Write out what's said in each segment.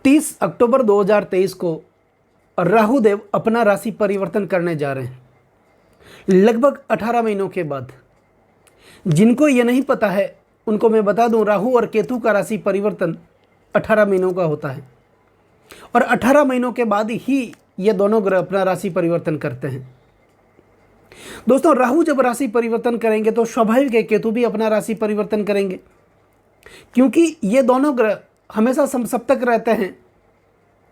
30 अक्टूबर 2023 को राहु देव अपना राशि परिवर्तन करने जा रहे हैं, लगभग 18 महीनों के बाद। जिनको ये नहीं पता है उनको मैं बता दूं, राहु और केतु का राशि परिवर्तन 18 महीनों का होता है और 18 महीनों के बाद ही ये दोनों ग्रह अपना राशि परिवर्तन करते हैं। दोस्तों, राहु जब राशि परिवर्तन करेंगे तो स्वाभाविक है केतु भी अपना राशि परिवर्तन करेंगे, क्योंकि ये दोनों ग्रह हमेशा समसप्तक रहते हैं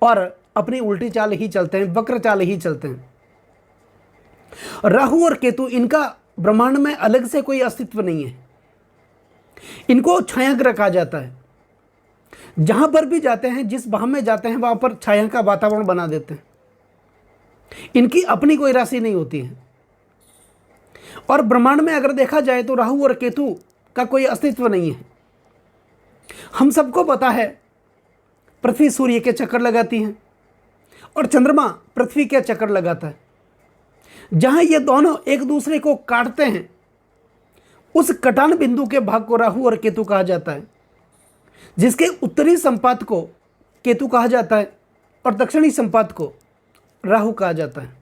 और अपनी उल्टी चाल ही चलते हैं, वक्र चाल ही चलते हैं। राहु और केतु, इनका ब्रह्मांड में अलग से कोई अस्तित्व नहीं है। इनको छाया ग्रह कहा जाता है। जहां पर भी जाते हैं, जिस भाव में जाते हैं, वहां पर छाया का वातावरण बना देते हैं। इनकी अपनी कोई राशि नहीं होती है और ब्रह्मांड में अगर देखा जाए तो राहु और केतु का कोई अस्तित्व नहीं है। हम सबको पता है पृथ्वी सूर्य के चक्कर लगाती है और चंद्रमा पृथ्वी के चक्कर लगाता है। जहां ये दोनों एक दूसरे को काटते हैं, उस कटान बिंदु के भाग को राहु और केतु कहा जाता है, जिसके उत्तरी संपात को केतु कहा जाता है और दक्षिणी संपात को राहु कहा जाता है।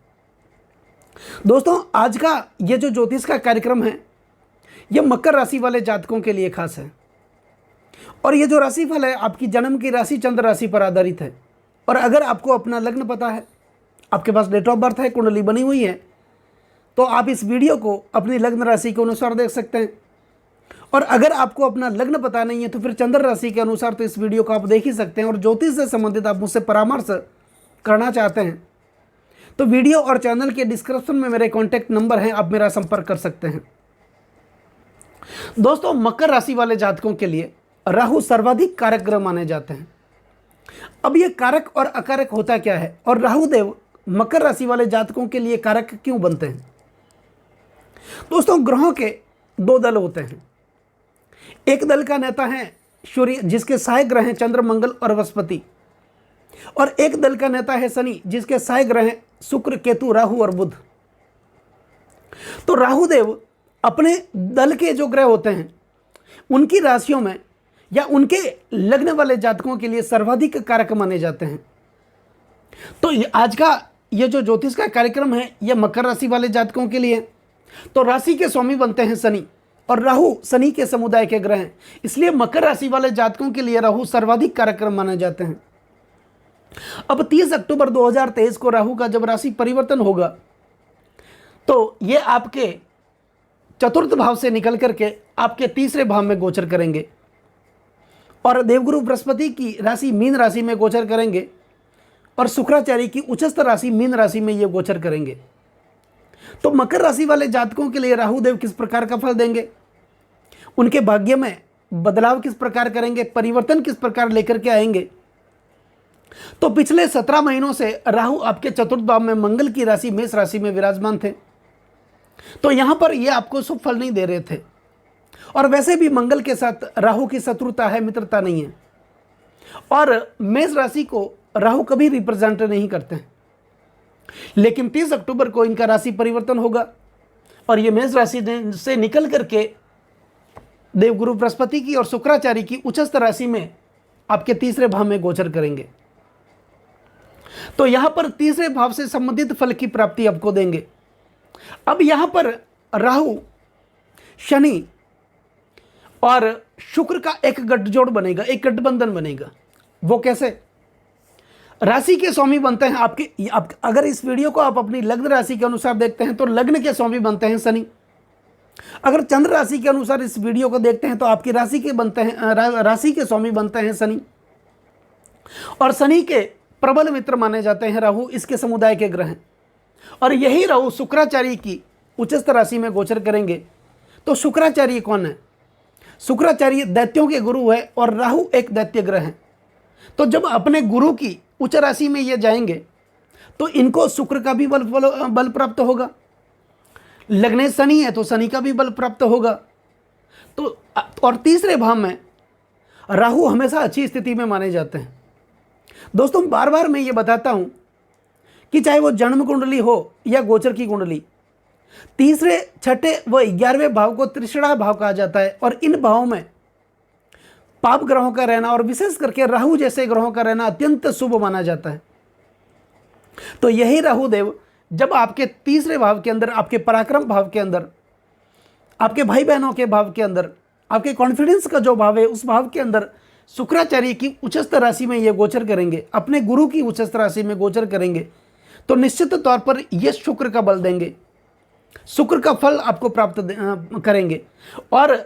दोस्तों, आज का ये जो ज्योतिष का कार्यक्रम है, यह मकर राशि वाले जातकों के लिए खास है और ये जो राशिफल है आपकी जन्म की राशि चंद्र राशि पर आधारित है। और अगर आपको अपना लग्न पता है, आपके पास डेट ऑफ बर्थ है, कुंडली बनी हुई है, तो आप इस वीडियो को अपनी लग्न राशि के अनुसार देख सकते हैं। और अगर आपको अपना लग्न पता नहीं है तो फिर चंद्र राशि के अनुसार तो इस वीडियो को आप देख ही सकते हैं। और ज्योतिष से संबंधित आप मुझसे परामर्श करना चाहते हैं तो वीडियो और चैनल के डिस्क्रिप्शन में मेरे कॉन्टैक्ट नंबर हैं, आप मेरा संपर्क कर सकते हैं। दोस्तों, मकर राशि वाले जातकों के लिए राहु सर्वाधिक कारक ग्रह माने जाते हैं। अब ये कारक और अकारक होता क्या है और राहु देव मकर राशि वाले जातकों के लिए कारक क्यों बनते हैं? दोस्तों, ग्रहों के दो दल होते हैं। एक दल का नेता है सूर्य, जिसके सहायक ग्रह हैं चंद्र, मंगल और बृहस्पति, और एक दल का नेता है शनि, जिसके सहायक ग्रह हैं शुक्र, केतु, राहु और बुध। तो राहु देव अपने दल के जो ग्रह होते हैं उनकी राशियों में या उनके लग्न वाले जातकों के लिए सर्वाधिक कारक माने जाते हैं। तो आज का ये जो ज्योतिष का कार्यक्रम है यह मकर राशि वाले जातकों के लिए। तो राशि के स्वामी बनते हैं शनि और राहु शनि के समुदाय के ग्रह हैं, इसलिए मकर राशि वाले जातकों के लिए राहु सर्वाधिक कारक माने जाते हैं। अब 30 अक्टूबर 2023 को राहु का जब राशि परिवर्तन होगा तो ये आपके चतुर्थ भाव से निकल करके आपके तीसरे भाव में गोचर करेंगे और देवगुरु बृहस्पति की राशि मीन राशि में गोचर करेंगे और शुक्राचार्य की उच्चस्थ राशि मीन राशि में ये गोचर करेंगे। तो मकर राशि वाले जातकों के लिए राहु देव किस प्रकार का फल देंगे, उनके भाग्य में बदलाव किस प्रकार करेंगे, परिवर्तन किस प्रकार लेकर के आएंगे? तो पिछले 17 महीनों से राहु आपके चतुर्थ भाव में मंगल की राशि मेष राशि में विराजमान थे, तो यहां पर ये आपको शुभ फल नहीं दे रहे थे। और वैसे भी मंगल के साथ राहु की शत्रुता है, मित्रता नहीं है। और मेष राशि को राहु कभी रिप्रेजेंट नहीं करते हैं, लेकिन 30 अक्टूबर को इनका राशि परिवर्तन होगा और ये मेष राशि से निकल करके देवगुरु बृहस्पति की और शुक्राचार्य की उच्चस्थ राशि में आपके तीसरे भाव में गोचर करेंगे। तो यहां पर तीसरे भाव से संबंधित फल की प्राप्ति आपको देंगे। अब यहां पर राहु, शनि और शुक्र का एक गठजोड़ बनेगा, एक गठबंधन बनेगा। वो कैसे? राशि के स्वामी बनते हैं आपके अगर इस वीडियो को आप अपनी लग्न राशि के अनुसार देखते हैं तो लग्न के स्वामी बनते हैं शनि। अगर चंद्र राशि के अनुसार इस वीडियो को देखते हैं तो आपकी राशि के बनते हैं राशि के स्वामी बनते हैं शनि। और शनि के प्रबल मित्र माने जाते हैं राहु, इसके समुदाय के ग्रह हैं। और यही राहु शुक्राचार्य की उच्चस्थ राशि में गोचर करेंगे। तो शुक्राचार्य कौन है? शुक्राचार्य दैत्यों के गुरु है और राहु एक दैत्य ग्रह है। तो जब अपने गुरु की उच्च राशि में ये जाएंगे तो इनको शुक्र का भी बल प्राप्त होगा। लग्ने शनि है तो शनि का भी बल प्राप्त होगा। तो और तीसरे भाव में राहु हमेशा अच्छी स्थिति में माने जाते हैं। दोस्तों, बार बार मैं ये बताता हूं कि चाहे वो जन्म कुंडली हो या गोचर की कुंडली, तीसरे, छठे व 11वें भाव को त्रिषणा भाव कहा जाता है और इन भावों में पाप ग्रहों का रहना और विशेष करके राहु जैसे ग्रहों का रहना अत्यंत शुभ माना जाता है। तो यही राहु देव जब आपके तीसरे भाव के अंदर, आपके पराक्रम भाव के अंदर, आपके भाई बहनों के भाव के अंदर, आपके कॉन्फिडेंस का जो भाव है उस भाव के अंदर शुक्राचार्य की उच्चस्थ राशि में ये गोचर करेंगे, अपने गुरु की उच्चस्थ राशि में गोचर करेंगे, तो निश्चित तौर पर ये शुक्र का बल देंगे, शुक्र का फल आपको प्राप्त करेंगे। और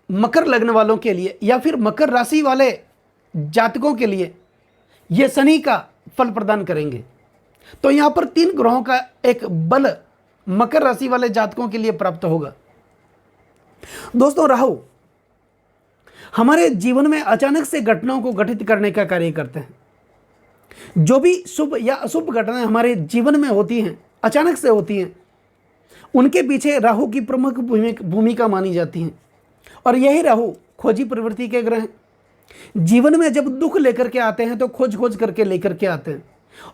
मकर लग्न वालों के लिए या फिर मकर राशि वाले जातकों के लिए ये शनि का फल प्रदान करेंगे। तो यहाँ पर 3 ग्रहों का एक बल मकर राशि वाले जातकों के लिए प्राप्त होगा। दोस्तों, राहु हमारे जीवन में अचानक से घटनाओं को घटित करने का कार्य करते हैं। जो भी शुभ या अशुभ घटनाएं हमारे जीवन में होती हैं, अचानक से होती हैं, उनके पीछे राहु की प्रमुख भूमिका मानी जाती है। और यही राहु खोजी प्रवृत्ति के ग्रह हैं। जीवन में जब दुख लेकर के आते हैं तो खोज खोज करके लेकर के आते हैं,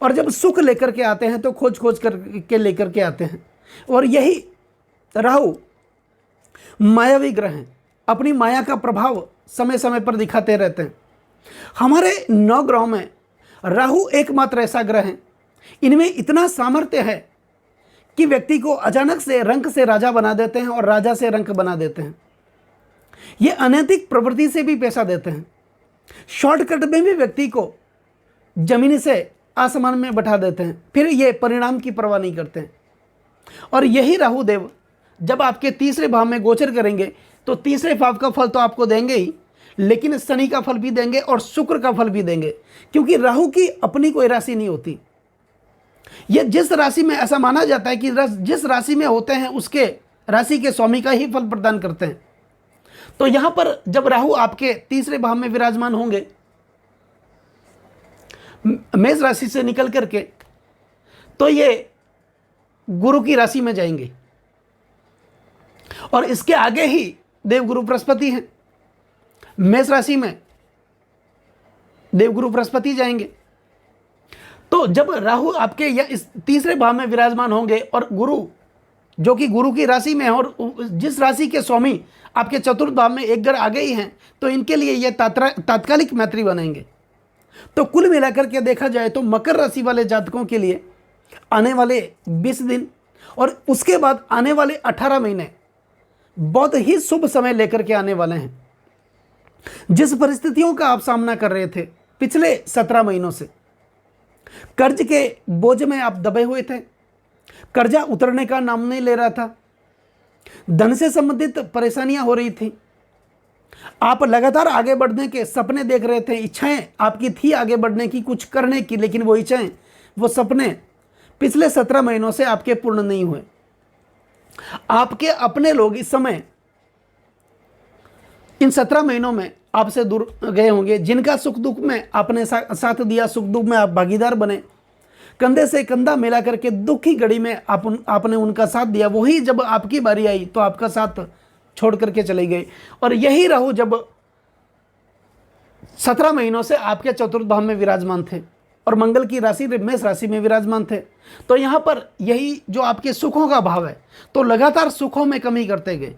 और जब सुख लेकर के आते हैं तो खोज खोज करके लेकर के आते हैं। और यही राहु मायावी ग्रह हैं, अपनी माया का प्रभाव समय समय पर दिखाते रहते हैं। हमारे 9 ग्रहों में राहु एकमात्र ऐसा ग्रह है, इनमें इतना सामर्थ्य है कि व्यक्ति को अचानक से रंक से राजा बना देते हैं और राजा से रंक बना देते हैं। ये अनैतिक प्रवृत्ति से भी पैसा देते हैं, शॉर्टकट में भी व्यक्ति को जमीन से आसमान में बैठा देते हैं, फिर ये परिणाम की परवाह नहीं करते हैं। और यही राहु देव जब आपके तीसरे भाव में गोचर करेंगे तो तीसरे भाव का फल तो आपको देंगे ही, लेकिन शनि का फल भी देंगे और शुक्र का फल भी देंगे, क्योंकि राहु की अपनी कोई राशि नहीं होती। ये जिस राशि में, ऐसा माना जाता है कि जिस राशि में होते हैं उसके राशि के स्वामी का ही फल प्रदान करते हैं। तो यहां पर जब राहु आपके तीसरे भाव में विराजमान होंगे मेष राशि से निकल करके, तो ये गुरु की राशि में जाएंगे। और इसके आगे ही देवगुरु बृहस्पति हैं, मेष राशि में देवगुरु बृहस्पति जाएंगे। तो जब राहु आपके या इस तीसरे भाव में विराजमान होंगे और गुरु जो कि गुरु की राशि में है, और जिस राशि के स्वामी आपके चतुर्थ भाव में एक घर आगे ही हैं, तो इनके लिए ये तात्कालिक मैत्री बनेंगे। तो कुल मिलाकर के देखा जाए तो मकर राशि वाले जातकों के लिए आने वाले 20 दिन और उसके बाद आने वाले 18 महीने बहुत ही शुभ समय लेकर के आने वाले हैं। जिस परिस्थितियों का आप सामना कर रहे थे पिछले 17 महीनों से, कर्ज के बोझ में आप दबे हुए थे, कर्जा उतरने का नाम नहीं ले रहा था, धन से संबंधित परेशानियां हो रही थी, आप लगातार आगे बढ़ने के सपने देख रहे थे, इच्छाएं आपकी थी आगे बढ़ने की, कुछ करने की, लेकिन वो इच्छाएं, वो सपने पिछले 17 महीनों से आपके पूर्ण नहीं हुए। आपके अपने लोग इस समय इन 17 महीनों में आपसे दूर गए होंगे, जिनका सुख दुख में आपने साथ दिया, सुख दुख में आप भागीदार बने, कंधे से कंधा मिला करके दुख की घड़ी में आपने उनका साथ दिया, वही जब आपकी बारी आई तो आपका साथ छोड़ करके चले गए। और यही राहु जब 17 महीनों से आपके चतुर्थ भाव में विराजमान थे और मंगल की राशि मेष राशि में विराजमान थे, तो यहाँ पर यही जो आपके सुखों का भाव है, तो लगातार सुखों में कमी करते गए।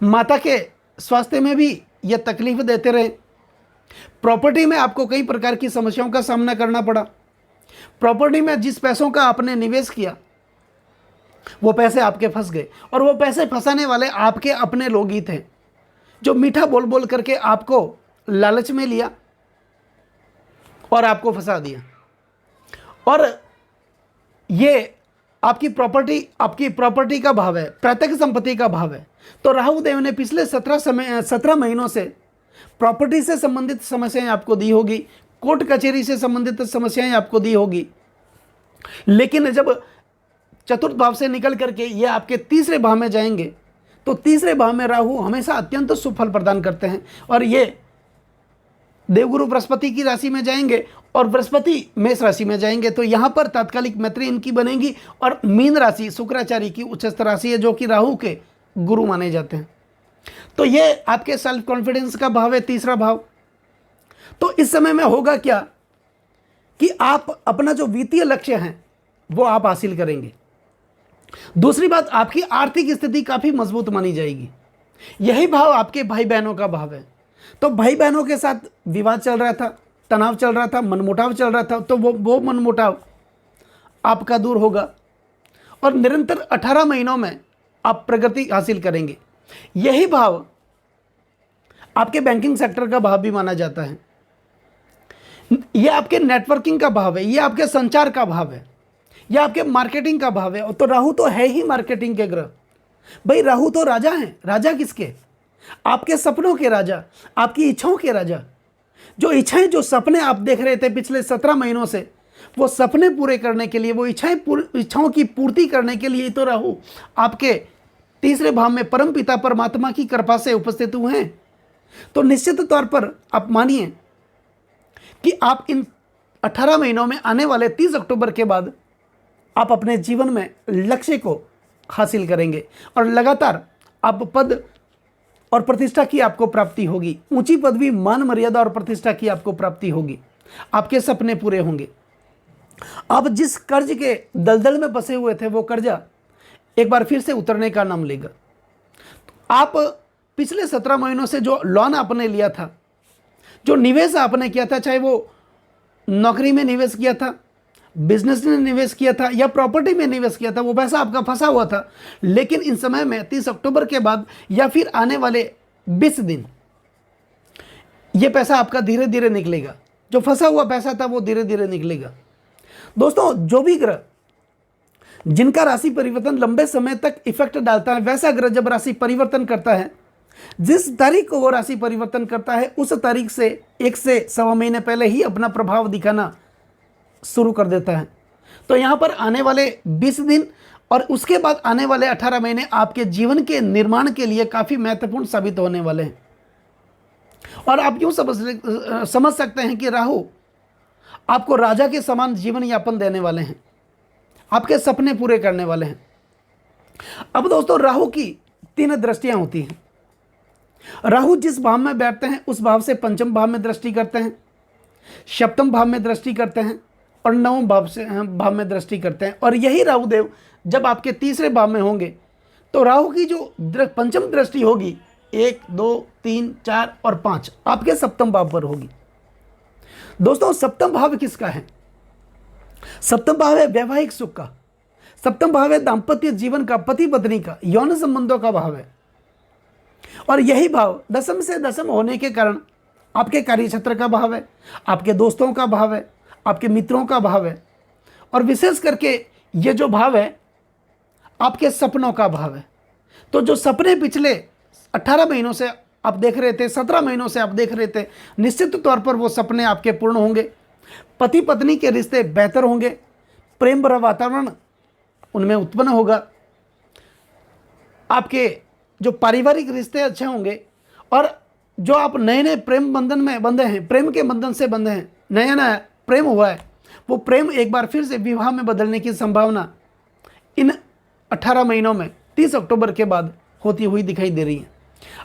माता के स्वास्थ्य में भी ये तकलीफ देते रहे, प्रॉपर्टी में आपको कई प्रकार की समस्याओं का सामना करना पड़ा, प्रॉपर्टी में जिस पैसों का आपने निवेश किया वो पैसे आपके फंस गए, और वो पैसे फंसाने वाले आपके अपने लोग ही थे, जो मीठा बोल बोल करके आपको लालच में लिया और आपको फंसा दिया। और ये आपकी प्रॉपर्टी का भाव है, प्रत्यक्ष संपत्ति का भाव है। तो राहु देव ने पिछले 17 महीनों से प्रॉपर्टी से संबंधित समस्याएं आपको दी होगी, कोर्ट कचहरी से संबंधित समस्याएं आपको दी होगी, लेकिन जब चतुर्थ भाव से निकल करके ये आपके तीसरे भाव में जाएंगे, तो तीसरे भाव में राहु हमेशा अत्यंत शुभ फल प्रदान करते हैं। और ये देवगुरु बृहस्पति की राशि में जाएंगे और बृहस्पति मेष राशि में जाएंगे, तो यहाँ पर तात्कालिक मैत्री इनकी बनेगी। और मीन राशि शुक्राचार्य की उच्चस्थ राशि है, जो कि राहु के गुरु माने जाते हैं। तो ये आपके सेल्फ कॉन्फिडेंस का भाव है, तीसरा भाव। तो इस समय में होगा क्या कि आप अपना जो वित्तीय लक्ष्य है वो आप हासिल करेंगे। दूसरी बात, आपकी आर्थिक स्थिति काफी मजबूत मानी जाएगी। यही भाव आपके भाई बहनों का भाव है। तो भाई बहनों के साथ विवाद चल रहा था, तनाव चल रहा था, मनमुटाव चल रहा था, तो वो मनमुटाव आपका दूर होगा और निरंतर 18 महीनों में आप प्रगति हासिल करेंगे। यही भाव आपके बैंकिंग सेक्टर का भाव भी माना जाता है। यह आपके नेटवर्किंग का भाव है, यह आपके संचार का भाव है, यह आपके मार्केटिंग का भाव है। तो राहु तो है ही मार्केटिंग के ग्रह। भाई राहु तो राजा हैं। राजा किसके? आपके सपनों के राजा, आपकी इच्छाओं के राजा। जो इच्छाएं, जो सपने आप देख रहे थे पिछले 17 महीनों से, वो सपने पूरे करने के लिए, वो इच्छाओं की पूर्ति करने के लिए तो राहु आपके तीसरे भाव में परम पिता परमात्मा की कृपा से उपस्थित हुए हैं। तो निश्चित तौर पर आप मानिए कि आप इन 18 महीनों में आने वाले 30 अक्टूबर के बाद आप अपने जीवन में लक्ष्य को हासिल करेंगे और लगातार आप पद और प्रतिष्ठा की आपको प्राप्ति होगी। ऊंची पदवी, मान मर्यादा और प्रतिष्ठा की आपको प्राप्ति होगी। आपके सपने पूरे होंगे। आप जिस कर्ज के दलदल में फंसे हुए थे, वो कर्जा एक बार फिर से उतरने का नाम लेगा। आप पिछले 17 महीनों से जो लोन आपने लिया था, जो निवेश आपने किया था, चाहे वो नौकरी में निवेश किया था, बिजनेस में निवेश किया था या प्रॉपर्टी में निवेश किया था, वो पैसा आपका फंसा हुआ था। लेकिन इन समय में 30 अक्टूबर के बाद या फिर आने वाले 20 दिन ये पैसा आपका धीरे धीरे निकलेगा। जो फंसा हुआ पैसा था वो धीरे धीरे निकलेगा। दोस्तों, जो भी ग्रह जिनका राशि परिवर्तन लंबे समय तक इफेक्ट डालता है, वैसा ग्रह जब राशि परिवर्तन करता है, जिस तारीख को वो राशि परिवर्तन करता है, उस तारीख से 1 से सवा महीने पहले ही अपना प्रभाव दिखाना शुरू कर देता है। तो यहाँ पर आने वाले 20 दिन और उसके बाद आने वाले 18 महीने आपके जीवन के निर्माण के लिए काफ़ी महत्वपूर्ण साबित होने वाले हैं। और आप यूँ समझ सकते हैं कि राहु आपको राजा के समान जीवन यापन देने वाले हैं, आपके सपने पूरे करने वाले हैं। अब दोस्तों, राहु की 3 दृष्टियाँ होती हैं। राहु जिस भाव में बैठते हैं उस भाव से पंचम भाव में दृष्टि करते हैं, सप्तम भाव में दृष्टि करते हैं और नवम भाव में दृष्टि करते हैं। और यही राहु देव जब आपके तीसरे भाव में होंगे तो राहु की जो पंचम दृष्टि होगी 1, 2, 3, 4 और 5 आपके सप्तम भाव पर होगी। दोस्तों, सप्तम भाव किसका है? सप्तम भाव है वैवाहिक सुख का। सप्तम भाव है दाम्पत्य जीवन का, पति पत्नी का, यौन संबंधों का भाव है। और यही भाव दशम से दशम होने के कारण आपके कार्यक्षेत्र का भाव है, आपके दोस्तों का भाव है, आपके मित्रों का भाव है और विशेष करके ये जो भाव है आपके सपनों का भाव है। तो जो सपने पिछले 18 महीनों से आप देख रहे थे, 17 महीनों से आप देख रहे थे, निश्चित तौर पर वो सपने आपके पूर्ण होंगे। पति पत्नी के रिश्ते बेहतर होंगे, प्रेम भरा वातावरण उनमें उत्पन्न होगा, आपके जो पारिवारिक रिश्ते अच्छे होंगे और जो आप नए नए प्रेम बंधन में बंधे हैं, प्रेम के बंधन से बंधे हैं, नया नया प्रेम हुआ है, वो प्रेम एक बार फिर से विवाह में बदलने की संभावना इन 18 महीनों में 30 अक्टूबर के बाद होती हुई दिखाई दे रही है।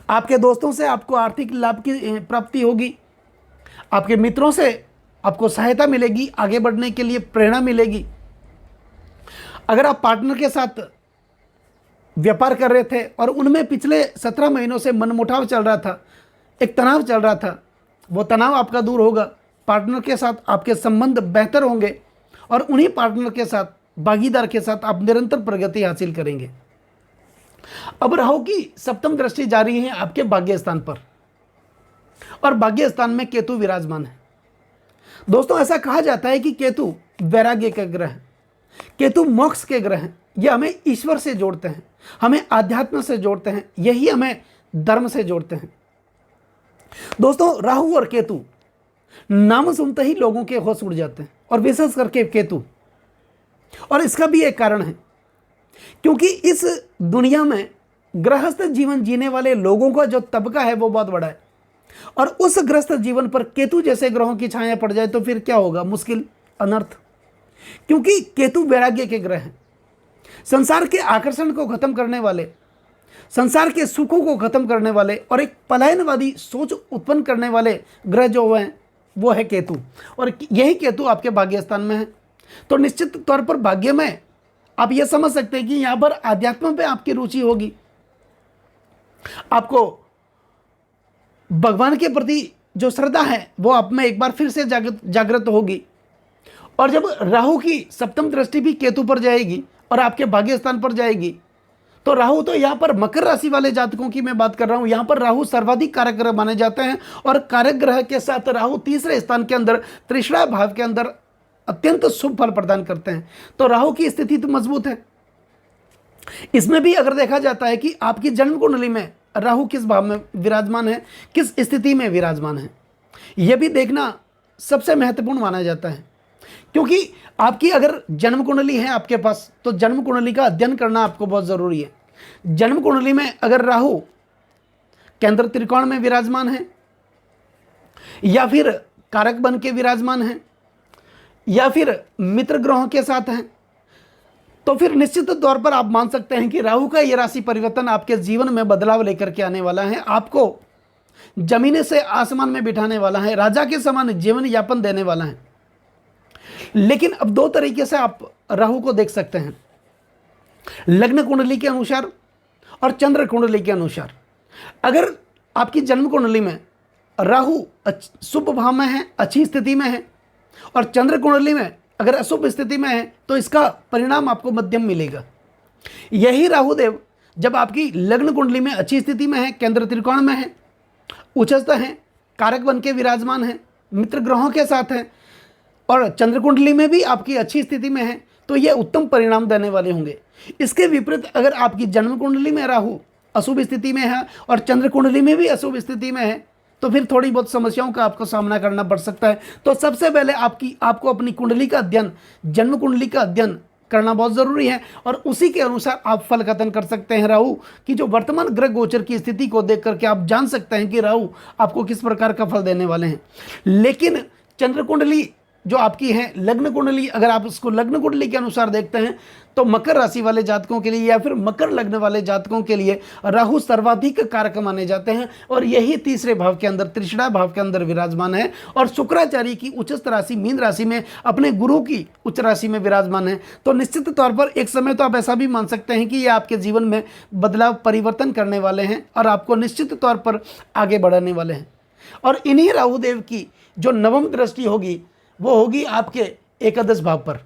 आपके दोस्तों से आपको आर्थिक लाभ की प्राप्ति होगी, आपके मित्रों से आपको सहायता मिलेगी, आगे बढ़ने के लिए प्रेरणा मिलेगी। अगर आप पार्टनर के साथ व्यापार कर रहे थे और उनमें पिछले 17 महीनों से मनमुटाव चल रहा था, एक तनाव चल रहा था, वो तनाव आपका दूर होगा। पार्टनर के साथ आपके संबंध बेहतर होंगे और उन्हीं पार्टनर के साथ, भागीदार के साथ आप निरंतर प्रगति हासिल करेंगे। अब राहु की सप्तम दृष्टि जारी है आपके भाग्य स्थान पर और भाग्य स्थान में केतु विराजमान है। दोस्तों, ऐसा कहा जाता है कि केतु वैराग्य के ग्रह है, केतु मोक्ष के ग्रह हैं। यह हमें ईश्वर से जोड़ते हैं, हमें आध्यात्म से जोड़ते हैं, यही हमें धर्म से जोड़ते हैं। दोस्तों, राहु और केतु नाम सुनते ही लोगों के होश उड़ जाते हैं और विशेष करके केतु। और इसका भी एक कारण है, क्योंकि इस दुनिया में गृहस्थ जीवन जीने वाले लोगों का जो तबका है वो बहुत बड़ा है और उस गृहस्थ जीवन पर केतु जैसे ग्रहों की छाया पड़ जाए तो फिर क्या होगा? मुश्किल, अनर्थ। क्योंकि केतु वैराग्य के ग्रह हैं, संसार के आकर्षण को खत्म करने वाले, संसार के सुखों को खत्म करने वाले और एक पलायनवादी सोच उत्पन्न करने वाले ग्रह जो हैं वो है केतु। और यही केतु आपके भाग्य स्थान में है। तो निश्चित तौर पर भाग्य में आप ये समझ सकते हैं कि यहाँ पर अध्यात्म पे आपकी रुचि होगी, आपको भगवान के प्रति जो श्रद्धा है वो आप में एक बार फिर से जागृत होगी। और जब राहु की सप्तम दृष्टि भी केतु पर जाएगी और आपके भाग्य स्थान पर जाएगी, तो राहु तो यहाँ पर मकर राशि वाले जातकों की मैं बात कर रहा हूँ, यहाँ पर राहु सर्वाधिक कारक ग्रह माने जाते हैं। और कारक ग्रह के साथ राहु तीसरे स्थान के अंदर त्रिशरा भाव के अंदर अत्यंत शुभ फल प्रदान करते हैं। तो राहु की स्थिति तो मजबूत है। इसमें भी अगर देखा जाता है कि आपकी जन्म कुंडली में राहु किस भाव में विराजमान है, किस स्थिति में विराजमान है, यह भी देखना सबसे महत्वपूर्ण माना जाता है। क्योंकि आपकी अगर जन्म कुंडली है आपके पास, तो जन्म कुंडली का अध्ययन करना आपको बहुत ज़रूरी है। जन्म कुंडली में अगर राहु केंद्र त्रिकोण में विराजमान है, या फिर कारक बन के विराजमान है, या फिर मित्र ग्रहों के साथ हैं, तो फिर निश्चित तौर पर आप मान सकते हैं कि राहु का यह राशि परिवर्तन आपके जीवन में बदलाव लेकर के आने वाला है, आपको जमीन से आसमान में बिठाने वाला है, राजा के समान जीवन यापन देने वाला है। लेकिन अब दो तरीके से आप राहु को देख सकते हैं, लग्न कुंडली के अनुसार और चंद्र कुंडली के अनुसार। अगर आपकी जन्म कुंडली में राहु शुभ भाव में है, अच्छी स्थिति में है, और चंद्र कुंडली में अगर अशुभ स्थिति में है, तो इसका परिणाम आपको मध्यम मिलेगा। यही राहुदेव जब आपकी लग्न कुंडली में अच्छी स्थिति में है, केंद्र त्रिकोण में है, उच्चस्थ है, कारक बन के विराजमान है, मित्र ग्रहों के साथ है, और चंद्र कुंडली में भी आपकी अच्छी स्थिति में है, तो ये उत्तम परिणाम देने वाले होंगे। इसके विपरीत अगर आपकी जन्म कुंडली में राहु अशुभ स्थिति में है और चंद्र कुंडली में भी अशुभ स्थिति में है, तो फिर थोड़ी बहुत समस्याओं का आपको सामना करना पड़ सकता है। तो सबसे पहले आपको अपनी कुंडली का अध्ययन, जन्म कुंडली का अध्ययन करना बहुत ज़रूरी है, और उसी के अनुसार आप फल कथन कर सकते हैं। राहु की जो वर्तमान ग्रह गोचर की स्थिति को देख करके आप जान सकते हैं कि राहु आपको किस प्रकार का फल देने वाले हैं। लेकिन चंद्र कुंडली जो आपकी है, लग्न कुंडली, अगर आप उसको लग्न कुंडली के अनुसार देखते हैं, तो मकर राशि वाले जातकों के लिए या फिर मकर लग्न वाले जातकों के लिए राहु सर्वाधिक कारक माने जाते हैं, और यही तीसरे भाव के अंदर, त्रिशरा भाव के अंदर विराजमान है। और शुक्राचार्य की उच्चस्थ राशि मीन राशि में अपने गुरु की उच्च राशि में विराजमान है। तो निश्चित तौर पर एक समय तो आप ऐसा भी मान सकते हैं कि ये आपके जीवन में बदलाव, परिवर्तन करने वाले हैं और आपको निश्चित तौर पर आगे बढ़ाने वाले हैं। और इन्हीं राहुदेव की जो नवम दृष्टि होगी वो होगी आपके एकादश भाव पर।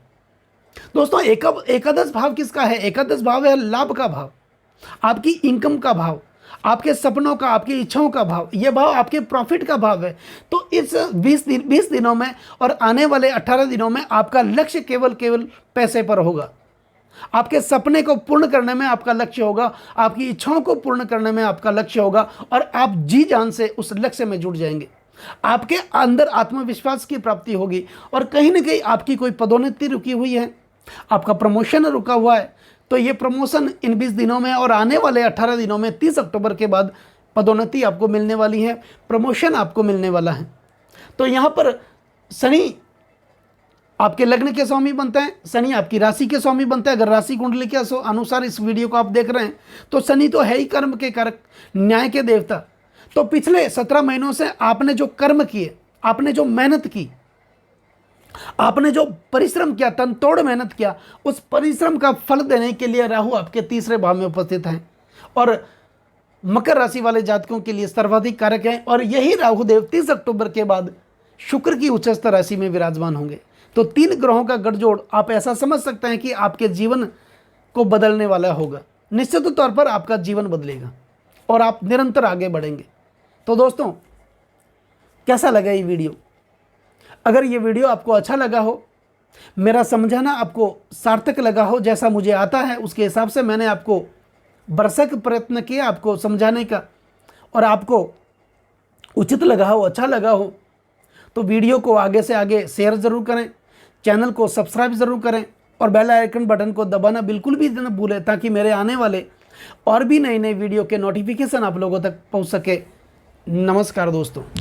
दोस्तों, एकादश भाव किसका है? एकादश भाव है लाभ का भाव, आपकी इनकम का भाव, आपके सपनों का, आपकी इच्छाओं का भाव। ये भाव आपके प्रॉफिट का भाव है। तो इस 20 दिनों में और आने वाले 18 दिनों में आपका लक्ष्य केवल पैसे पर होगा। आपके सपने को पूर्ण करने में आपका लक्ष्य होगा, आपकी इच्छाओं को पूर्ण करने में आपका लक्ष्य होगा, और आप जी जान से उस लक्ष्य में जुड़ जाएंगे। आपके अंदर आत्मविश्वास की प्राप्ति होगी, और कहीं ना कहीं आपकी कोई पदोन्नति रुकी हुई है, आपका प्रमोशन रुका हुआ है, तो ये प्रमोशन इन 20 दिनों में और आने वाले 18 दिनों में 30 अक्टूबर के बाद पदोन्नति आपको मिलने वाली है, प्रमोशन आपको मिलने वाला है। तो यहाँ पर शनि आपके लग्न के स्वामी बनते हैं, शनि आपकी राशि के स्वामी बनते हैं। अगर राशि कुंडली के अनुसार इस वीडियो को आप देख रहे हैं, तो शनि तो है ही कर्म के कारक, न्याय के देवता। तो पिछले 17 महीनों से आपने जो कर्म किए, आपने जो मेहनत की, आपने जो परिश्रम किया, तनतोड़ मेहनत किया, उस परिश्रम का फल देने के लिए राहु आपके तीसरे भाव में उपस्थित हैं, और मकर राशि वाले जातकों के लिए सर्वाधिक कारक हैं। और यही राहु देव 30 अक्टूबर के बाद शुक्र की उच्चस्थ राशि में विराजमान होंगे। तो 3 ग्रहों का गठजोड़ आप ऐसा समझ सकते हैं कि आपके जीवन को बदलने वाला होगा। निश्चित तौर पर आपका जीवन बदलेगा और आप निरंतर आगे बढ़ेंगे। तो दोस्तों, कैसा लगा ये वीडियो? अगर ये वीडियो आपको अच्छा लगा हो, मेरा समझाना आपको सार्थक लगा हो, जैसा मुझे आता है उसके हिसाब से मैंने आपको भरसक प्रयत्न किया आपको समझाने का, और आपको उचित लगा हो, अच्छा लगा हो, तो वीडियो को आगे से आगे शेयर ज़रूर करें, चैनल को सब्सक्राइब ज़रूर करें, और बेल आइकन बटन को दबाना बिल्कुल भी न भूलें, ताकि मेरे आने वाले और भी नई वीडियो के नोटिफिकेशन आप लोगों तक पहुंच सके। नमस्कार दोस्तों।